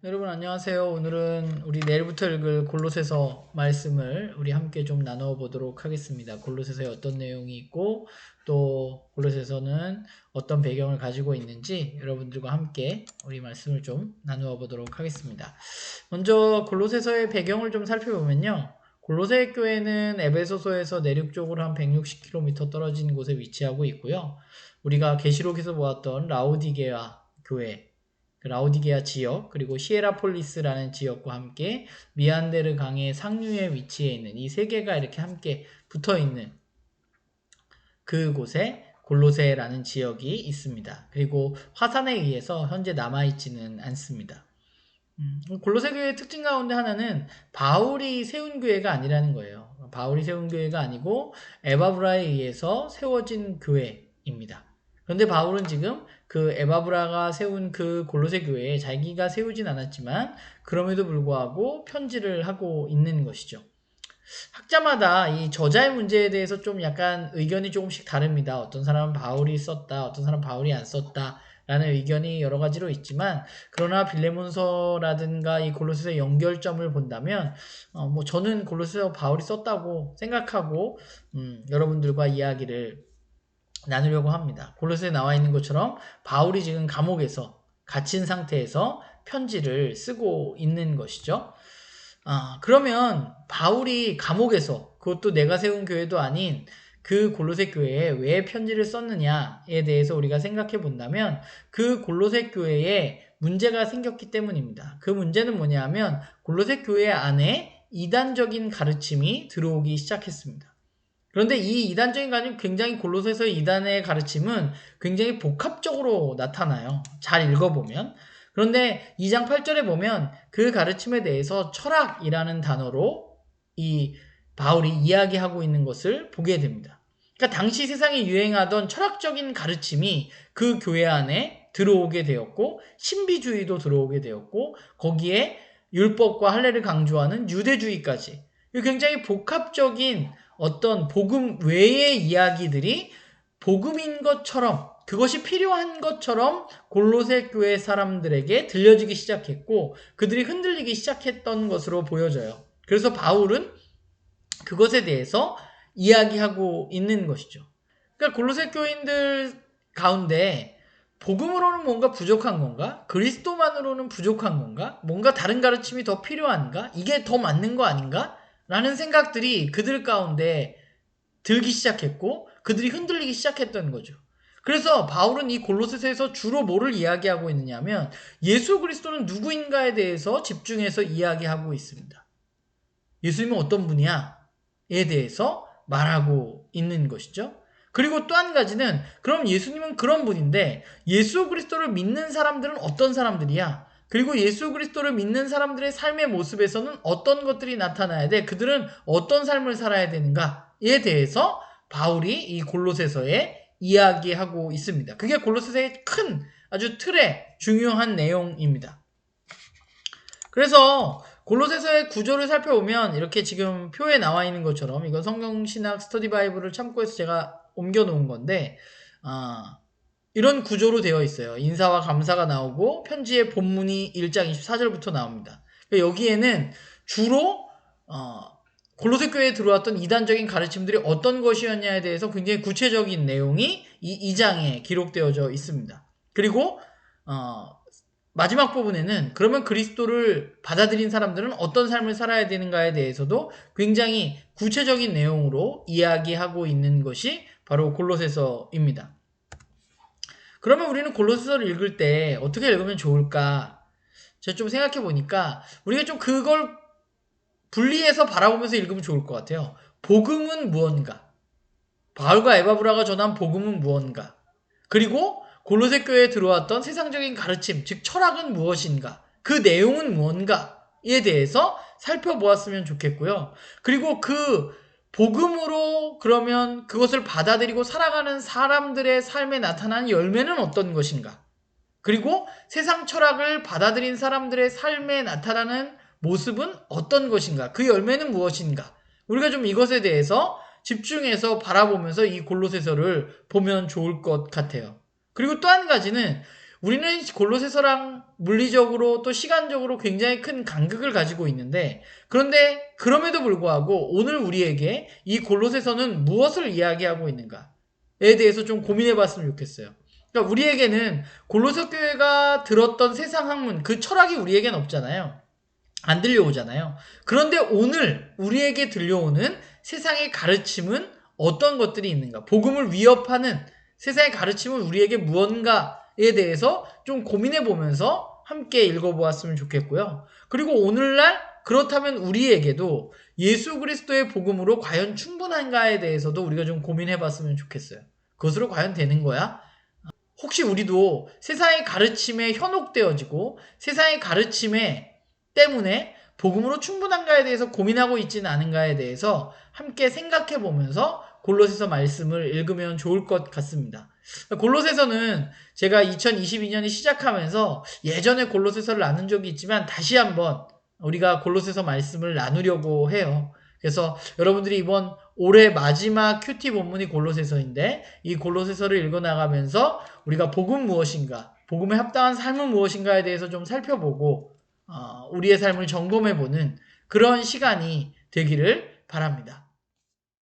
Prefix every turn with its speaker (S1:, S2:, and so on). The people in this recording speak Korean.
S1: 여러분 안녕하세요. 오늘은 우리 내일부터 읽을 골로새서 말씀을 우리 함께 좀 나누어 보도록 하겠습니다. 골로새서에 어떤 내용이 있고 또 골로새서는 어떤 배경을 가지고 있는지 여러분들과 함께 우리 말씀을 좀 나누어 보도록 하겠습니다. 먼저 골로새서의 배경을 좀 살펴보면요. 골로새 교회는 에베소서에서 내륙쪽으로 한 160km 떨어진 곳에 위치하고 있고요. 우리가 계시록에서 보았던 라오디게아 교회, 라오디게아 지역, 그리고 히에라폴리스라는 지역과 함께 미안데르 강의 상류에 위치해 있는 이 세 개가 이렇게 함께 붙어 있는 그곳에 골로새라는 지역이 있습니다. 그리고 화산에 의해서 현재 남아있지는 않습니다. 골로새 교회의 특징 가운데 하나는 바울이 세운 교회가 아니라는 거예요. 바울이 세운 교회가 아니고 에바브라에 의해서 세워진 교회입니다. 그런데 바울은 지금 그 에바브라가 세운 그 골로새 교회에 자기가 세우진 않았지만 그럼에도 불구하고 편지를 하고 있는 것이죠. 학자마다 이 저자의 문제에 대해서 좀 약간 의견이 조금씩 다릅니다. 어떤 사람은 바울이 썼다, 어떤 사람은 바울이 안 썼다 라는 의견이 여러 가지로 있지만, 그러나 빌레몬서라든가 이 골로새서의 연결점을 본다면 저는 골로새서 바울이 썼다고 생각하고 여러분들과 이야기를 나누려고 합니다. 골로새에 나와 있는 것처럼 바울이 지금 감옥에서 갇힌 상태에서 편지를 쓰고 있는 것이죠. 그러면 바울이 감옥에서, 그것도 내가 세운 교회도 아닌 그 골로새 교회에 왜 편지를 썼느냐에 대해서 우리가 생각해 본다면 그 골로새 교회에 문제가 생겼기 때문입니다. 그 문제는 뭐냐면 골로새 교회 안에 이단적인 가르침이 들어오기 시작했습니다. 그런데 이 이단적인 가르침, 굉장히 골로새서의 이단의 가르침은 굉장히 복합적으로 나타나요. 잘 읽어보면. 그런데 2장 8절에 보면 그 가르침에 대해서 철학이라는 단어로 이 바울이 이야기하고 있는 것을 보게 됩니다. 그러니까 당시 세상에 유행하던 철학적인 가르침이 그 교회 안에 들어오게 되었고, 신비주의도 들어오게 되었고, 거기에 율법과 할례를 강조하는 유대주의까지, 굉장히 복합적인 어떤 복음 외의 이야기들이 복음인 것처럼, 그것이 필요한 것처럼 골로새 교회 사람들에게 들려지기 시작했고 그들이 흔들리기 시작했던 것으로 보여져요. 그래서 바울은 그것에 대해서 이야기하고 있는 것이죠. 그러니까 골로새 교인들 가운데 복음으로는 뭔가 부족한 건가? 그리스도만으로는 부족한 건가? 뭔가 다른 가르침이 더 필요한가? 이게 더 맞는 거 아닌가? 라는 생각들이 그들 가운데 들기 시작했고 그들이 흔들리기 시작했던 거죠. 그래서 바울은 이 골로새서에서 주로 뭐를 이야기하고 있느냐면 예수 그리스도는 누구인가에 대해서 집중해서 이야기하고 있습니다. 예수님은 어떤 분이야에 대해서 말하고 있는 것이죠. 그리고 또 한 가지는 그럼 예수님은 그런 분인데 예수 그리스도를 믿는 사람들은 어떤 사람들이야? 그리고 예수 그리스도를 믿는 사람들의 삶의 모습에서는 어떤 것들이 나타나야 돼? 그들은 어떤 삶을 살아야 되는가에 대해서 바울이 이 골로새서에 이야기하고 있습니다. 그게 골로새서의 큰 아주 틀의 중요한 내용입니다. 그래서 골로새서의 구조를 살펴보면 이렇게 지금 표에 나와 있는 것처럼, 이건 성경신학 스터디 바이블을 참고해서 제가 옮겨 놓은 건데 이런 구조로 되어 있어요. 인사와 감사가 나오고 편지의 본문이 1장 24절부터 나옵니다. 여기에는 주로 골로새 교회에 들어왔던 이단적인 가르침들이 어떤 것이었냐에 대해서 굉장히 구체적인 내용이 이 2장에 기록되어져 있습니다. 그리고 마지막 부분에는 그러면 그리스도를 받아들인 사람들은 어떤 삶을 살아야 되는가에 대해서도 굉장히 구체적인 내용으로 이야기하고 있는 것이 바로 골로새서입니다. 그러면 우리는 골로새서를 읽을 때 어떻게 읽으면 좋을까? 제가 좀 생각해 보니까 우리가 좀 그걸 분리해서 바라보면서 읽으면 좋을 것 같아요. 복음은 무언가? 바울과 에바브라가 전한 복음은 무언가? 그리고 골로새 교회에 들어왔던 세상적인 가르침, 즉 철학은 무엇인가? 그 내용은 무언가에 대해서 살펴보았으면 좋겠고요. 그리고 그 복음으로 그러면 그것을 받아들이고 살아가는 사람들의 삶에 나타나는 열매는 어떤 것인가? 그리고 세상 철학을 받아들인 사람들의 삶에 나타나는 모습은 어떤 것인가? 그 열매는 무엇인가? 우리가 좀 이것에 대해서 집중해서 바라보면서 이 골로새서를 보면 좋을 것 같아요. 그리고 또 한 가지는 우리는 골로새서랑 물리적으로 또 시간적으로 굉장히 큰 간극을 가지고 있는데, 그런데 그럼에도 불구하고 오늘 우리에게 이 골로새서는 무엇을 이야기하고 있는가에 대해서 좀 고민해 봤으면 좋겠어요. 그러니까 우리에게는 골로새 교회가 들었던 세상 학문, 그 철학이 우리에겐 없잖아요. 안 들려오잖아요. 그런데 오늘 우리에게 들려오는 세상의 가르침은 어떤 것들이 있는가? 복음을 위협하는 세상의 가르침은 우리에게 무언가에 대해서 좀 고민해 보면서 함께 읽어보았으면 좋겠고요. 그리고 오늘날 그렇다면 우리에게도 예수 그리스도의 복음으로 과연 충분한가에 대해서도 우리가 좀 고민해 봤으면 좋겠어요. 그것으로 과연 되는 거야? 혹시 우리도 세상의 가르침에 현혹되어지고 세상의 가르침에 때문에 복음으로 충분한가에 대해서 고민하고 있지는 않은가에 대해서 함께 생각해 보면서 골로새서 말씀을 읽으면 좋을 것 같습니다. 골로새서는 제가 2022년이 시작하면서 예전에 골로새서를 나눈 적이 있지만 다시 한번 우리가 골로새서 말씀을 나누려고 해요. 그래서 여러분들이 이번 올해 마지막 큐티 본문이 골로새서인데 이 골로새서를 읽어나가면서 우리가 복음 무엇인가, 복음에 합당한 삶은 무엇인가에 대해서 좀 살펴보고 우리의 삶을 점검해보는 그런 시간이 되기를 바랍니다.